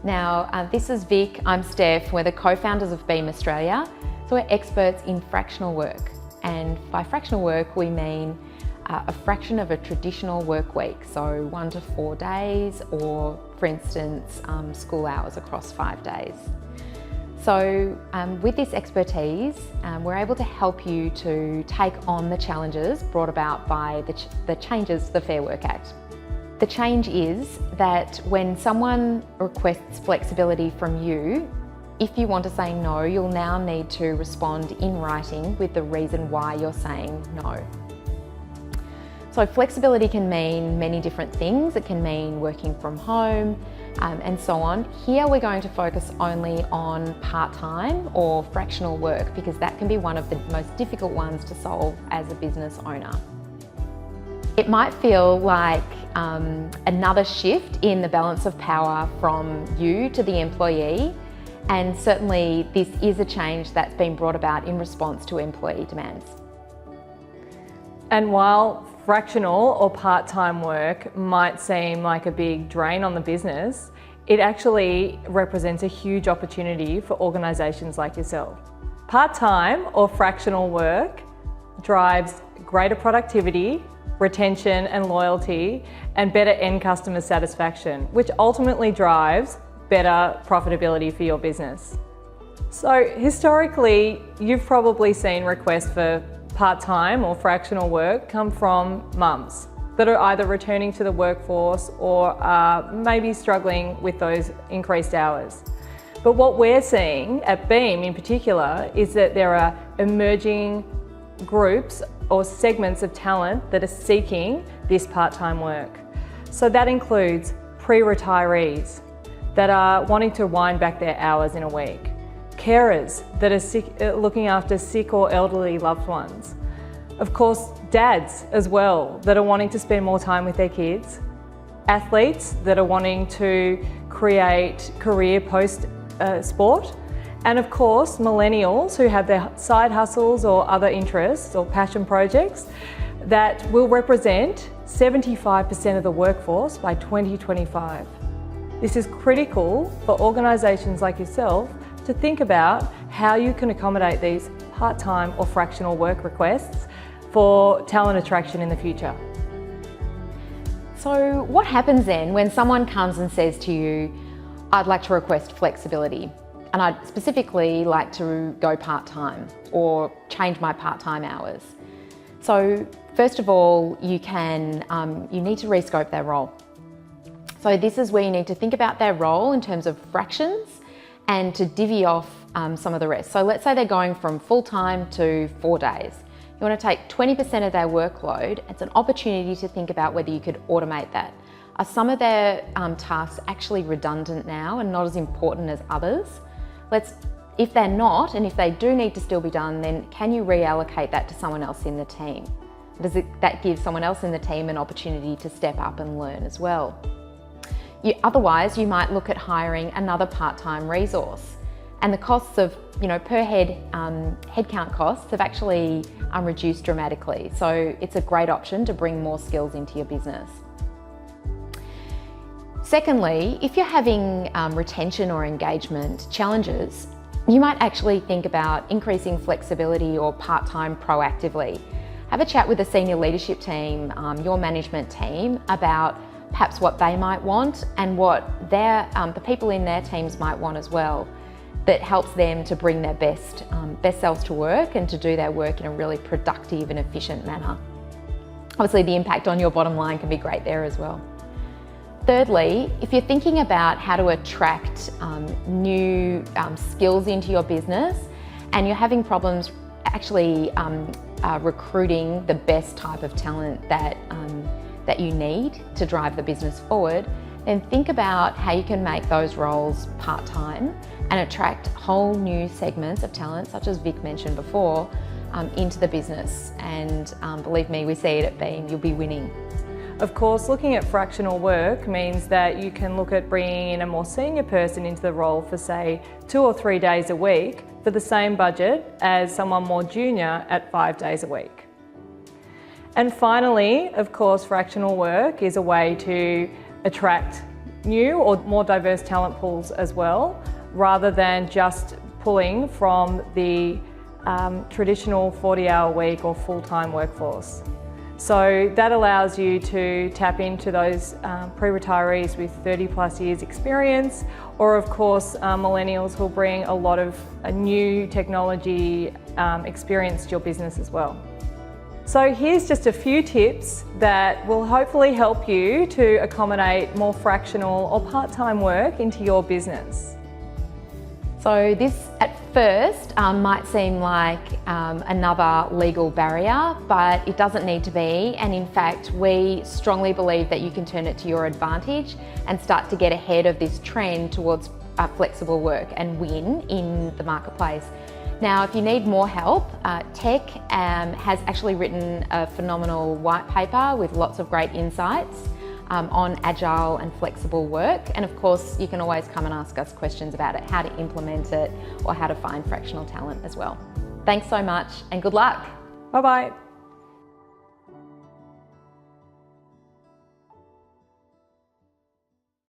Now, this is Vic, I'm Steph, we're the co-founders of Beam Australia. So we're experts in fractional work. And by fractional work, we mean a fraction of a traditional work week. So 1 to 4 days, or for instance, school hours across 5 days. So with this expertise, we're able to help you to take on the challenges brought about by the changes to the Fair Work Act. The change is that when someone requests flexibility from you, if you want to say no, you'll now need to respond in writing with the reason why you're saying no. So flexibility can mean many different things. It can mean working from home and so on. Here we're going to focus only on part-time or fractional work because that can be one of the most difficult ones to solve as a business owner. It might feel like another shift in the balance of power from you to the employee, and certainly this is a change that's been brought about in response to employee demands. And while fractional or part-time work might seem like a big drain on the business, it actually represents a huge opportunity for organisations like yourself. Part-time or fractional work drives greater productivity, retention and loyalty, and better end customer satisfaction, which ultimately drives better profitability for your business. So historically, you've probably seen requests for part-time or fractional work come from mums that are either returning to the workforce or are maybe struggling with those increased hours. But what we're seeing at Beam in particular is that there are emerging groups or segments of talent that are seeking this part-time work. So that includes pre-retirees that are wanting to wind back their hours in a week, carers that are looking after sick or elderly loved ones, of course dads as well that are wanting to spend more time with their kids, athletes that are wanting to create career post sport, and of course, millennials who have their side hustles or other interests or passion projects that will represent 75% of the workforce by 2025. This is critical for organisations like yourself to think about how you can accommodate these part-time or fractional work requests for talent attraction in the future. So what happens then when someone comes and says to you, I'd like to request flexibility? And I'd specifically like to go part-time or change my part-time hours. So first of all, you need to rescope their role. So this is where you need to think about their role in terms of fractions and to divvy off some of the rest. So let's say they're going from full-time to 4 days. You want to take 20% of their workload. It's an opportunity to think about whether you could automate that. Are some of their tasks actually redundant now and not as important as others? If they're not, and if they do need to still be done, then can you reallocate that to someone else in the team? That give someone else in the team an opportunity to step up and learn as well? Otherwise, you might look at hiring another part-time resource. And the costs of, per headcount costs have actually reduced dramatically. So it's a great option to bring more skills into your business. Secondly, if you're having retention or engagement challenges, you might actually think about increasing flexibility or part-time proactively. Have a chat with the senior leadership team, your management team, about perhaps what they might want and what the people in their teams might want as well, that helps them to bring their best selves to work and to do their work in a really productive and efficient manner. Obviously, the impact on your bottom line can be great there as well. Thirdly, if you're thinking about how to attract new skills into your business and you're having problems actually recruiting the best type of talent that you need to drive the business forward, then think about how you can make those roles part-time and attract whole new segments of talent, such as Vic mentioned before, into the business. And believe me, we see it at Beam, you'll be winning. Of course, looking at fractional work means that you can look at bringing in a more senior person into the role for, say, 2 or 3 days a week for the same budget as someone more junior at 5 days a week. And finally, of course, fractional work is a way to attract new or more diverse talent pools as well, rather than just pulling from the traditional 40-hour week or full-time workforce. So that allows you to tap into those pre-retirees with 30+ years experience, or of course millennials who'll bring a lot of new technology experience to your business as well. So here's just a few tips that will hopefully help you to accommodate more fractional or part-time work into your business. So this at first might seem like another legal barrier, but it doesn't need to be. And in fact, we strongly believe that you can turn it to your advantage and start to get ahead of this trend towards flexible work and win in the marketplace. Now, if you need more help, Tech has actually written a phenomenal white paper with lots of great insights on agile and flexible work. And of course, you can always come and ask us questions about it, how to implement it, or how to find fractional talent as well. Thanks so much and good luck. Bye-bye.